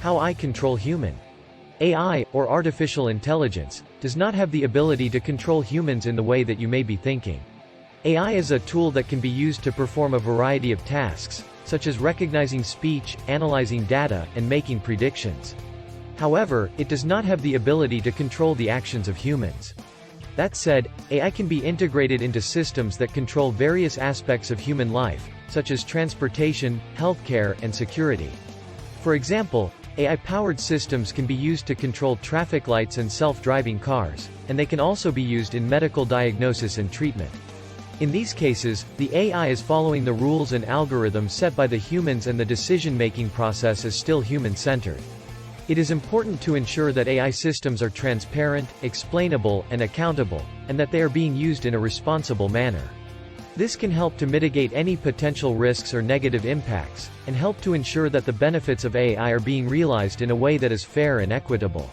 How I control human. AI, or artificial intelligence, does not have the ability to control humans in the way that you may be thinking. AI is a tool that can be used to perform a variety of tasks, such as recognizing speech, analyzing data, and making predictions. However, it does not have the ability to control the actions of humans. That said, AI can be integrated into systems that control various aspects of human life, such as transportation, healthcare, and security. For example, AI-powered systems can be used to control traffic lights and self-driving cars, and they can also be used in medical diagnosis and treatment. In these cases, the AI is following the rules and algorithms set by the humans, and the decision-making process is still human-centered. It is important to ensure that AI systems are transparent, explainable, and accountable, and that they are being used in a responsible manner. This can help to mitigate any potential risks or negative impacts, and help to ensure that the benefits of AI are being realized in a way that is fair and equitable.